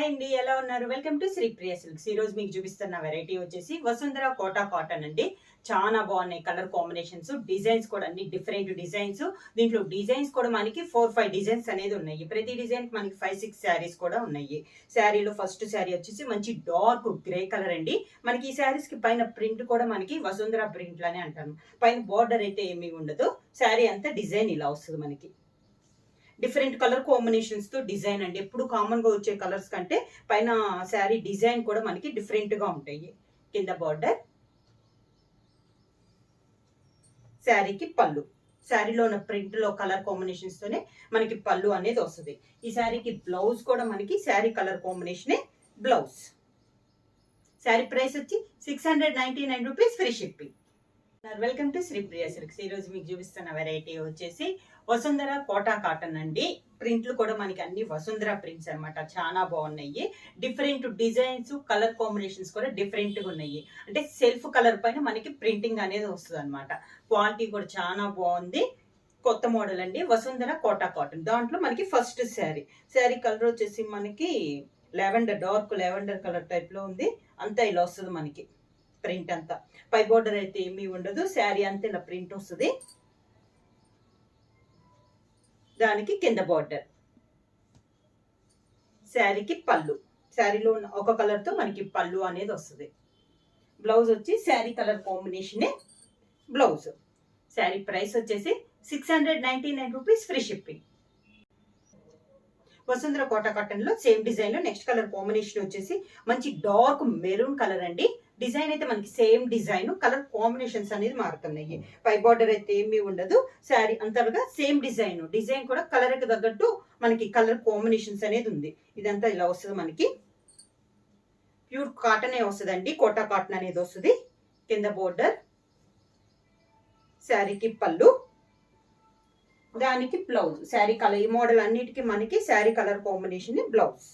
Hi అండి, ఎలా ఉన్నారు? Welcome to Sri Priya silks. ఈ రోజు మీకు చూపిస్తున్న వెరైటీ వచ్చేసి వసుంధర కోటా కాటన్ అండి. చాలా బాగున్నాయి కలర్ కాంబినేషన్స్, డిజైన్స్ కూడా అన్ని డిఫరెంట్ డిజైన్స్. దీంట్లో డిజైన్స్ కూడా మనకి 4-5 డిజైన్స్ అనేది ఉన్నాయి. ప్రతి డిజైన్ మనకి 5-6 శారీస్ కూడా ఉన్నాయి. శారీలో ఫస్ట్ శారీ వచ్చేసి మంచి డార్క్ గ్రే కలర్ అండి. మనకి ఈ శారీస్ కి పైన ప్రింట్ కూడా మనకి వసుంధర ప్రింట్ లానే అంటాను. పైన బార్డర్ అయితే ఏమీ ఉండదు. శారీ అంతా డిజైన్ ఇలా వస్తుంది మనకి. డిఫరెంట్ కలర్ కాంబినేషన్స్ తో డిజైన్ అండి. ఎప్పుడు కామన్ గా వచ్చే కలర్స్ కంటే పైన శారీ డిజైన్ కూడా మనకి డిఫరెంట్ గా ఉంటాయి. కింద బార్డర్, శారీకి పళ్ళు, శారీలో ఉన్న ప్రింట్ లో కలర్ కాంబినేషన్స్ తోనే మనకి పళ్ళు అనేది వస్తుంది. ఈ శారీకి బ్లౌజ్ కూడా మనకి శారీ కలర్ కాంబినేషనే బ్లౌజ్. శారీ ప్రైస్ వచ్చి 699 rupees, free shipping. Welcome to Sri Priya silks. ఈ రోజు మీకు చూపిస్తున్న వెరైటీ వచ్చేసి వసుంధర కోటా కాటన్ అండి. ప్రింట్లు కూడా మనకి అన్ని వసుంధర ప్రింట్స్ అనమాట. చాలా బాగున్నాయి. డిఫరెంట్ డిజైన్స్, కలర్ కాంబినేషన్స్ కూడా డిఫరెంట్ గా ఉన్నాయి. అంటే సెల్ఫ్ కలర్ పైన మనకి ప్రింటింగ్ అనేది వస్తుంది అనమాట. క్వాలిటీ కూడా చాలా బాగుంది. కొత్త మోడల్ అండి, వసుంధర కోటా కాటన్. దాంట్లో మనకి ఫస్ట్ శారీ కలర్ వచ్చేసి మనకి lavender, dark lavender colour type లో ఉంది. అంతా ఇలా వస్తుంది మనకి ప్రింట్ అంతా. పై బోర్డర్ అయితే ఏమీ ఉండదు. శారీ అంతా ఇలా ప్రింట్ వస్తుంది. దానికి కింద బార్డర్, శారీకి పళ్ళు, శారీలో ఉన్న ఒక కలర్ తో మనకి పళ్ళు అనేది వస్తుంది. బ్లౌజ్ వచ్చి శారీ కలర్ కాంబినేషనే బ్లౌజ్. శారీ ప్రైస్ వచ్చేసి 699 rupees, free shipping. Vasundhara Kota cotton లో సేమ్ డిజైన్ లో నెక్స్ట్ కలర్ కాంబినేషన్ వచ్చేసి మంచి డార్క్ మెరూన్ కలర్ అండి. డిజైన్ అయితే మనకి సేమ్ డిజైన్, కలర్ కాంబినేషన్స్ అనేది మారుతున్నాయి. పై బార్డర్ అయితే ఏమీ ఉండదు. శారీ అంతగా సేమ్ డిజైన్ కూడా కలర్ కి తగ్గట్టు మనకి కలర్ కాంబినేషన్స్ అనేది ఉంది. ఇదంతా ఇలా వస్తుంది మనకి. ప్యూర్ కాటనే వస్తుందండి, కోటా కాటన్ అనేది వస్తుంది. కింద బోర్డర్, శారీకి పళ్ళు, దానికి బ్లౌజ్. శారీ కలర్, ఈ మోడల్ అన్నిటికీ మనకి sari colour combination blouse.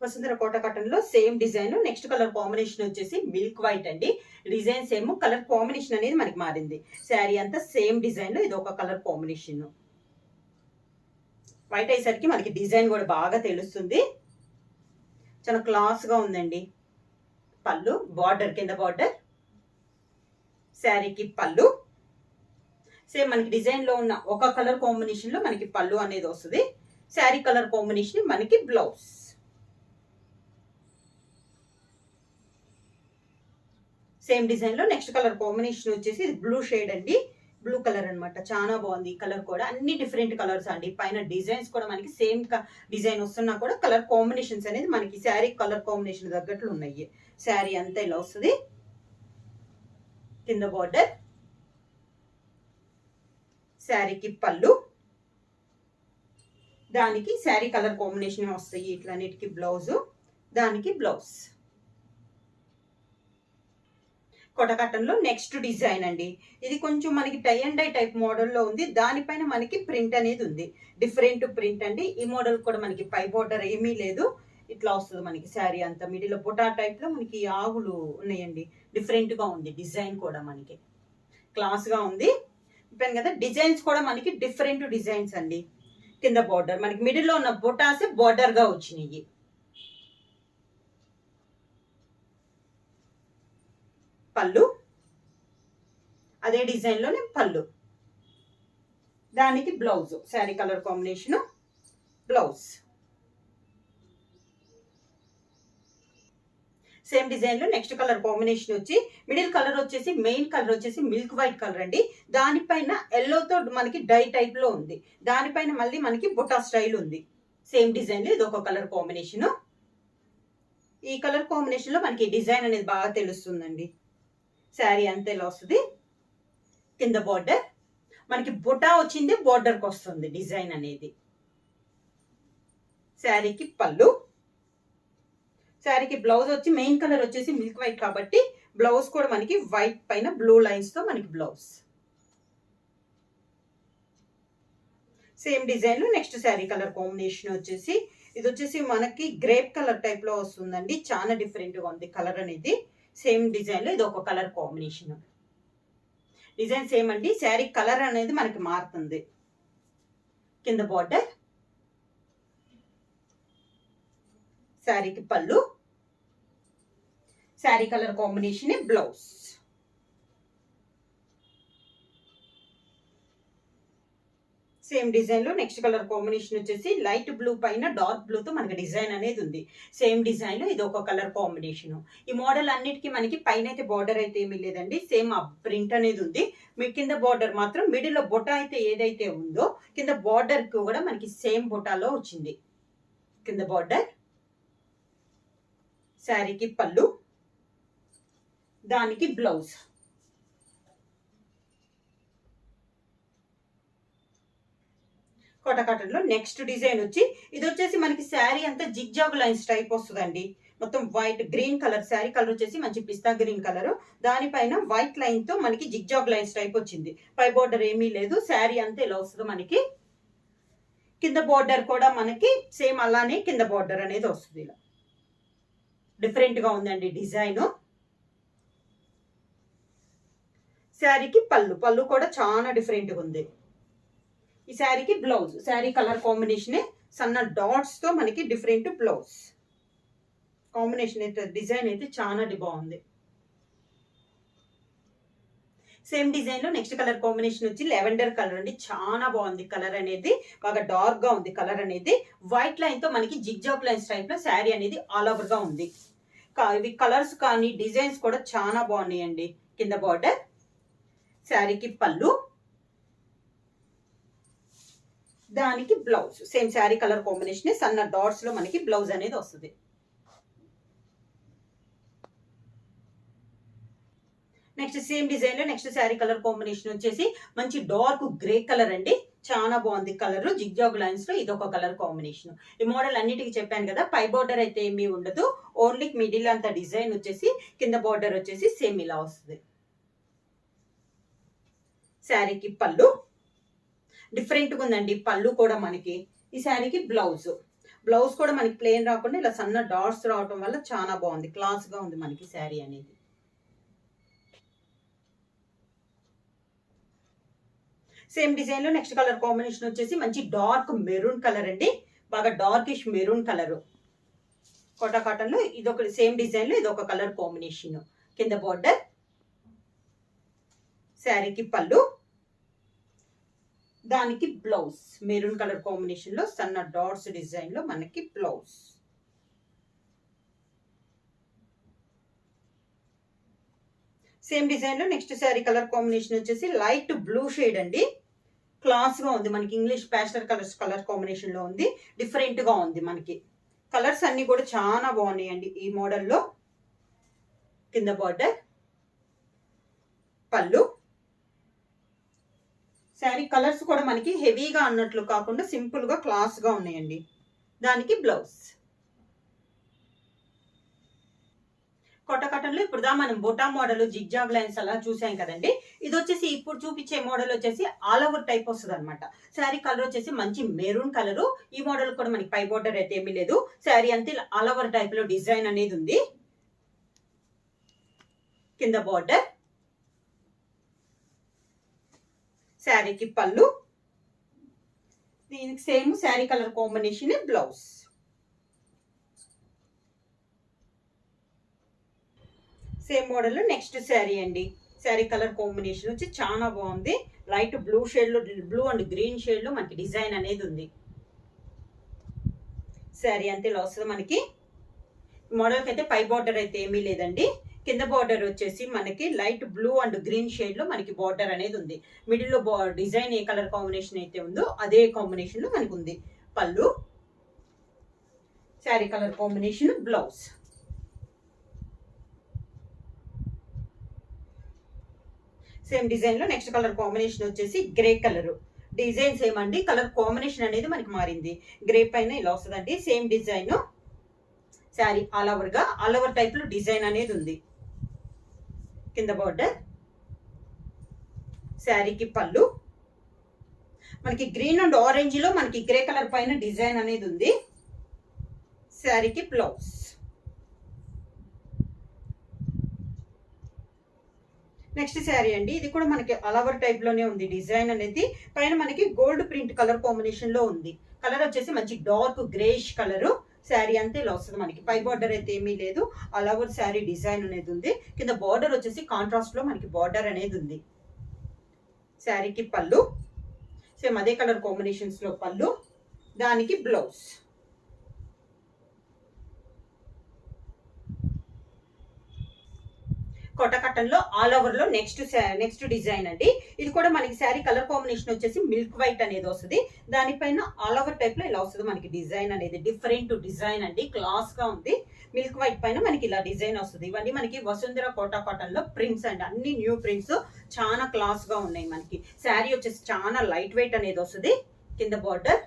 Vasundhara Kota cotton లో same design next colour combination వచ్చేసి మిల్క్ వైట్ అండి. డిజైన్ సేమ్, కలర్ కాంబినేషన్ అనేది మనకి మారింది. శారీ అంతా సేమ్ డిజైన్ లో ఇది ఒక కలర్ కాంబినేషన్. వైట్ అయ్యేసరికి మనకి డిజైన్ కూడా బాగా తెలుస్తుంది. చాలా క్లాస్ గా ఉందండి. పళ్ళు, బార్డర్, కింద బార్డర్, శారీకి పళ్ళు. సేమ్ మనకి డిజైన్ లో ఉన్న ఒక కలర్ కాంబినేషన్ లో మనకి పళ్ళు అనేది వస్తుంది. శారీ కలర్ కాంబినేషన్ మనకి బ్లౌజ్. సేమ్ డిజైన్ లో నెక్స్ట్ కలర్ కాంబినేషన్ వచ్చేసి బ్లూ షేడ్ అండి. బ్లూ కలర్ అనమాట. చాలా బాగుంది ఈ కలర్ కూడా. అన్ని డిఫరెంట్ కలర్స్ అండి. పైన డిజైన్స్ కూడా మనకి సేమ్ డిజైన్ వస్తున్నా కూడా కలర్ కాంబినేషన్స్ అనేది మనకి శారీ కలర్ కాంబినేషన్ తగ్గట్లు ఉన్నాయి. శారీ అంతా ఇలా వస్తుంది. కింద బార్డర్, శారీకి పళ్ళు, దానికి శారీ కలర్ కాంబినేషన్ వస్తాయి. ఇట్లన్నిటికి బ్లౌజ్, దానికి బ్లౌజ్. కోటా కాటన్ లో నెక్స్ట్ డిజైన్ అండి. ఇది కొంచెం మనకి tie and dye type model లో ఉంది. దానిపైన మనకి ప్రింట్ అనేది ఉంది. డిఫరెంట్ ప్రింట్ అండి. ఈ మోడల్ కూడా మనకి పై బోర్డర్ ఏమీ లేదు. ఇట్లా వస్తుంది మనకి. శారీ అంతా మిడిల్ బుటా టైప్ లో మనకి ఆవులు ఉన్నాయండి. డిఫరెంట్ గా ఉంది డిజైన్ కూడా మనకి. క్లాస్ గా ఉంది. చెప్పాను కదా, డిజైన్స్ కూడా మనకి డిఫరెంట్ డిజైన్స్ అండి. కింద బార్డర్ మనకి మిడిల్ లో ఉన్న బుటాసే బార్డర్ గా వచ్చినాయి. పళ్ళు, అదే డిజైన్ లోనే పళ్ళు, దానికి blouse. Sari colour combination blouse. Same design లో నెక్స్ట్ కలర్ కాంబినేషన్ వచ్చి మిడిల్ కలర్ వచ్చేసి మెయిన్ కలర్ వచ్చేసి మిల్క్ వైట్ కలర్ అండి. దానిపైన ఎల్లోతో మనకి డై టైప్ లో ఉంది. దానిపైన మళ్ళీ మనకి బుటా స్టైల్ ఉంది. సేమ్ డిజైన్ లో ఇది ఒక కలర్ కాంబినేషన్. ఈ కలర్ కాంబినేషన్ లో మనకి డిజైన్ అనేది బాగా తెలుస్తుందండి. శారీ అంతా ఇలా వస్తుంది. కింద బార్డర్ మనకి బుటా వచ్చింది, బార్డర్ కి వస్తుంది డిజైన్ అనేది. శారీకి పళ్ళు, శారీకి బ్లౌజ్ వచ్చి మెయిన్ కలర్ వచ్చేసి మిల్క్ వైట్ కాబట్టి బ్లౌజ్ కూడా మనకి వైట్ పైన బ్లూ లైన్స్ తో మనకి బ్లౌజ్. సేమ్ డిజైన్ లో నెక్స్ట్ శారీ కలర్ కాంబినేషన్ వచ్చేసి ఇది వచ్చేసి మనకి గ్రేప్ కలర్ టైప్ లో వస్తుందండి. చాలా డిఫరెంట్ గా ఉంది కలర్ అనేది. సేమ్ డిజైన్ లో ఇది ఒక కలర్ కాంబినేషన్. డిజైన్ సేమ్ అండి. శారీ కలర్ అనేది మనకి మారుతుంది. కింద బార్డర్, శారీకి పళ్ళు, sari colour combination blouse. Same design లో నెక్స్ట్ కలర్ కాంబినేషన్ వచ్చేసి లైట్ బ్లూ పైన డార్క్ బ్లూ తో మనకి డిజైన్ అనేది ఉంది. సేమ్ డిజైన్ లో ఇది ఒక కలర్ కాంబినేషన్. ఈ మోడల్ అన్నిటికీ మనకి పైన అయితే బార్డర్ అయితే ఏమీ లేదండి, సేమ్ ప్రింట్ అనేది ఉంది. మీ కింద బార్డర్ మాత్రం మిడిల్ లో బొటా అయితే ఏదైతే ఉందో కింద బార్డర్ కు కూడా మనకి సేమ్ బొటాలో వచ్చింది. కింద బార్డర్, శారీకి పళ్ళు, దానికి బ్లౌజ్. కోటా కాటన్ లో నెక్స్ట్ డిజైన్ వచ్చి ఇది వచ్చేసి మనకి శారీ అంతా జిగ్జాగ్ లైన్స్ టైప్ వస్తుందండి. మొత్తం white green colour, sari colour వచ్చేసి మంచి పిస్తా గ్రీన్ కలర్, దానిపైన వైట్ లైన్ తో మనకి జిగ్జాగ్ లైన్స్ టైప్ వచ్చింది. పై బోర్డర్ ఏమీ లేదు, శారీ అంతా ఇలా వస్తుంది మనకి. కింద బోర్డర్ కూడా మనకి సేమ్ అలానే కింద బోర్డర్ అనేది వస్తుంది. ఇలా డిఫరెంట్ గా ఉందండి డిజైన్. శారీకి పళ్ళు, పళ్ళు కూడా చాలా డిఫరెంట్ గా ఉంది. ఈ శారీకి బ్లౌజ్, శారీ కలర్ కాంబినేషన్ సన్న డాట్స్ తో మనకి డిఫరెంట్ బ్లౌజ్ కాంబినేషన్ అయితే డిజైన్ అయితే చాలా బాగుంది. సేమ్ డిజైన్ లో నెక్స్ట్ కలర్ కాంబినేషన్ వచ్చి లెవెండర్ కలర్ అండి. చాలా బాగుంది కలర్ అనేది, బాగా డార్క్ గా ఉంది కలర్ అనేది. వైట్ లైన్ తో మనకి జిగ్జాగ్ లైన్స్ టైప్ లో శారీ అనేది ఆల్ ఓవర్ గా ఉంది. ఇవి కలర్స్ కానీ డిజైన్స్ కూడా చాలా బాగున్నాయండి. కింద బార్డర్, శారీకి పళ్ళు, దానికి blouse. Same sari colour combination సన్న డాట్స్ లో మనకి బ్లౌజ్ అనేది వస్తుంది. నెక్స్ట్ సేమ్ డిజైన్ లో నెక్స్ట్ శారీ కలర్ కాంబినేషన్ వచ్చేసి మంచి డార్క్ గ్రే కలర్ అండి. చాలా బాగుంది కలర్, జిగ్జాగ్ లైన్స్ లో ఇది ఒక కలర్ కాంబినేషన్. ఈ మోడల్ అన్నిటికీ చెప్పాను కదా, పై బార్డర్ అయితే ఏమీ ఉండదు, ఓన్లీ మిడిల్ అంత డిజైన్ వచ్చేసి కింద బార్డర్ వచ్చేసి సేమ్ ఇలా వస్తుంది. శారీకి పళ్ళు డిఫరెంట్ గా ఉందండి, పళ్ళు కూడా మనకి. ఈ శారీకి బ్లౌజ్, బ్లౌజ్ కూడా మనకి ప్లెయిన్ రాకుండా ఇలా సన్న డాట్స్ రావడం వల్ల చాలా బాగుంది, క్లాస్ గా ఉంది మనకి శారీ అనేది. సేమ్ డిజైన్ లో నెక్స్ట్ కలర్ కాంబినేషన్ వచ్చేసి మంచి డార్క్ మెరూన్ కలర్ అండి, బాగా darkish maroon colour. Kota cotton లో ఇదొక సేమ్ డిజైన్ లో ఇదొక కలర్ కాంబినేషన్. కింద బార్డర్, శారీకి పళ్ళు, దానికి బ్లౌజ్. మెరూన్ కలర్ కాంబినేషన్ లో సన్న డాట్స్ డిజైన్ లో మనకి బ్లౌజ్. సేమ్ డిజైన్ లో నెక్స్ట్ శారీ కలర్ కాంబినేషన్ వచ్చేసి లైట్ బ్లూ షేడ్ అండి, క్లాస్ గా ఉంది మనకి. English pastel colours colour combination లో ఉంది, డిఫరెంట్ గా ఉంది మనకి. కలర్స్ అన్ని కూడా చాలా బాగున్నాయండి ఈ మోడల్లో. కింద బార్డర్, పళ్ళు, శారీ కలర్స్ కూడా మనకి హెవీగా అన్నట్లు కాకుండా సింపుల్ గా క్లాస్ గా ఉన్నాయండి. దానికి బ్లౌజ్. కోటా కాటన్ లో ఇప్పుడు మనం బొటా మోడల్ జిగ్జాగ్ లైన్స్ అలా చూసాం కదండి. ఇది వచ్చేసి ఇప్పుడు చూపించే మోడల్ వచ్చేసి ఆల్ ఓవర్ టైప్ వస్తుంది అనమాట. శారీ కలర్ వచ్చేసి మంచి మెరూన్ కలర్. ఈ మోడల్ కూడా మనకి పై బోర్డర్ అయితే ఏమీ లేదు, శారీ అంతే ఆల్ ఓవర్ టైప్ లో డిజైన్ అనేది ఉంది. కింద బార్డర్, శారీకి పళ్ళు, దీనికి same sari colour combination blouse. Same model next sari అండి. శారీ కలర్ కాంబినేషన్ వచ్చి చాలా బాగుంది, లైట్ బ్లూ షేడ్ లో, బ్లూ అండ్ గ్రీన్ షేడ్ లో మనకి డిజైన్ అనేది ఉంది. శారీ అంతే ఇలా వస్తుంది మనకి. మోడల్ కి అయితే పై బార్డర్ అయితే ఏమీ లేదండి. కింద బార్డర్ వచ్చేసి మనకి light blue and green shade లో మనకి బార్డర్ అనేది ఉంది. మిడిల్ లో డిజైన్ ఏ కలర్ కాంబినేషన్ అయితే ఉందో అదే కాంబినేషన్ లో మనకి ఉంది. పళ్ళు, sari colour combination blouse. Same design లో నెక్స్ట్ కలర్ కాంబినేషన్ వచ్చేసి గ్రే కలర్. డిజైన్ సేమ్ అండి, కలర్ కాంబినేషన్ అనేది మనకి మారింది. గ్రే పైన ఇలా వస్తుందండి. Same design sari all over type లో డిజైన్ అనేది ఉంది. కింద బార్డర్, శారీకి పళ్ళు, మనకి గ్రీన్ అండ్ ఆరెంజ్ లో మనకి గ్రే కలర్ పైన డిజైన్ అనేది ఉంది. శారీకి బ్లౌజ్. నెక్స్ట్ శారీ అండి, ఇది కూడా మనకి ఆల్ ఓవర్ టైప్ లోనే ఉంది. డిజైన్ అనేది పైన మనకి గోల్డ్ ప్రింట్ కలర్ కాంబినేషన్ లో ఉంది. కలర్ వచ్చేసి మంచి డార్క్ గ్రేష్ కలర్. శారీ అంతా ఇలా వస్తుంది మనకి. పై బార్డర్ అయితే ఏమీ లేదు, ఆల్ ఓవర్ శారీ డిజైన్ అనేది ఉంది. కింద బార్డర్ వచ్చేసి కాంట్రాస్ట్ లో మనకి బార్డర్ అనేది ఉంది. శారీకి పళ్ళు సేమ్ అదే కలర్ కాంబినేషన్స్ లో పళ్ళు, దానికి బ్లౌజ్. కోట కటన్ లో ఆల్ ఓవర్ లో నెక్స్ట్ డిజైన్ అండి. ఇది కూడా మనకి శారీ కలర్ కాంబినేషన్ వచ్చేసి మిల్క్ వైట్ అనేది వస్తుంది. దానిపైన ఆల్ ఓవర్ టైప్ లో ఇలా వస్తుంది మనకి డిజైన్ అనేది. డిఫరెంట్ డిజైన్ అండి, క్లాస్ గా ఉంది. మిల్క్ వైట్ పైన మనకి ఇలా డిజైన్ వస్తుంది. ఇవన్నీ మనకి వసుంధర కోటా కాటన్ లో ప్రింట్స్ అండి, అన్ని న్యూ ప్రింట్స్, చాలా క్లాస్ గా ఉన్నాయి మనకి. శారీ వచ్చేసి చాలా లైట్ వెయిట్ అనేది వస్తుంది. కింద బార్డర్,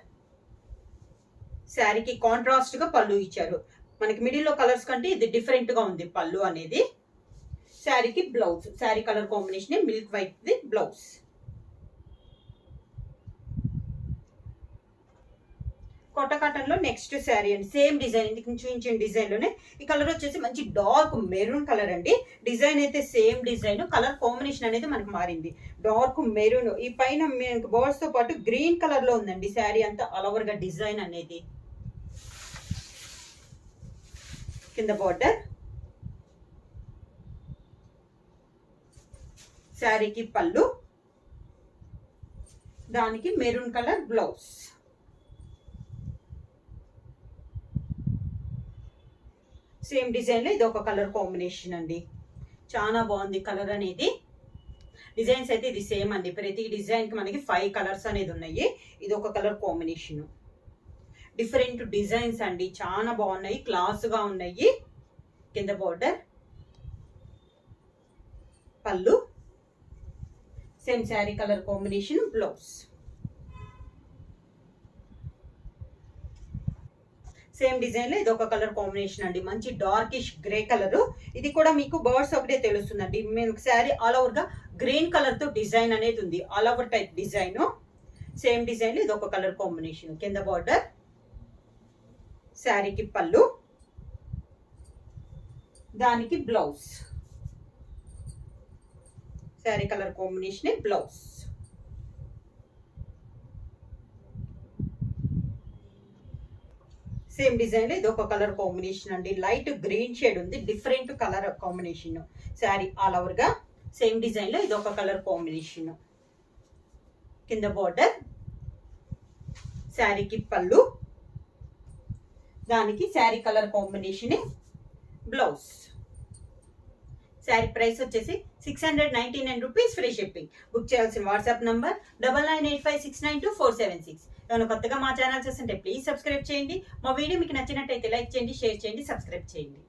శారీకి కాంట్రాస్ట్ గా పళ్ళు ఇచ్చారు మనకి. మిడిల్ లో కలర్స్ కంటే ఇది డిఫరెంట్ గా ఉంది పళ్ళు అనేది. శారీకి blouse, sari colour combination milk white ది బ్లౌజ్. కోట కాటన్ లో నెక్స్ట్ శారీ అండి, సేమ్ డిజైన్, ఇందుకు చూపించిన డిజైన్ లోనే ఈ కలర్ వచ్చేసి మంచి డార్క్ మెరూన్ కలర్ అండి. డిజైన్ అయితే సేమ్ డిజైన్, కలర్ కాంబినేషన్ అనేది మనకు మారింది. డార్క్ మెరూన్, ఈ పైన బర్డ్స్ తో పాటు గ్రీన్ కలర్ లో ఉందండి శారీ అంతా ఆల్ ఓవర్ గా డిజైన్ అనేది. కింద బార్డర్, శారీకి పళ్ళు, దానికి maroon colour blouse. Same design లో ఇది ఒక కలర్ కాంబినేషన్ అండి. చాలా బాగుంది కలర్ అనేది. డిజైన్స్ అయితే ఇది సేమ్ అండి. ప్రతి డిజైన్ కి మనకి 5 కలర్స్ అనేది ఉన్నాయి. ఇది ఒక కలర్ కాంబినేషన్. డిఫరెంట్ డిజైన్స్ అండి, చాలా బాగున్నాయి, క్లాస్ గా ఉన్నాయి. కింద బార్డర్, పళ్ళు, same sari colour combination blouse. Same design లో ఇది ఒక కలర్ కాంబినేషన్ అండి, మంచి డార్కిష్ గ్రే కలర్. ఇది కూడా మీకు బర్డ్స్ ఒకటే తెలుస్తుందండి. మీకు శారీ ఆల్ ఓవర్ గా గ్రీన్ కలర్ తో డిజైన్ అనేది ఉంది, all over type design. Same design లో ఇది ఒక కలర్ కాంబినేషన్. కింద బార్డర్, శారీకి పళ్ళు, దానికి blouse. Sari colour combination blouse. Same design లో ఇది ఒక కలర్ కాంబినేషన్ అండి, లైట్ గ్రీన్ షేడ్ ఉంది, different colour combination. Sari all over గా సేమ్ డిజైన్ లో ఇది ఒక కలర్ కాంబినేషన్. కింద బార్డర్, శారీకి పళ్ళు, దానికి sari colour combination blouse. Sari price వచ్చేసి 699 రూపీస్, ఫ్రీ షిప్పింగ్. బుక్ చేయాల్సిన వాట్సాప్ నంబర్ 9985692476. ఏమైనా కొత్తగా మా ఛానల్ చూస్తుంటే ప్లీజ్ సబ్స్క్రైబ్ చేయండి. మా వీడియో మీకు నచ్చినట్టయితే లైక్ చేయండి, షేర్ చేయండి, సబ్స్క్రైబ్ చేయండి.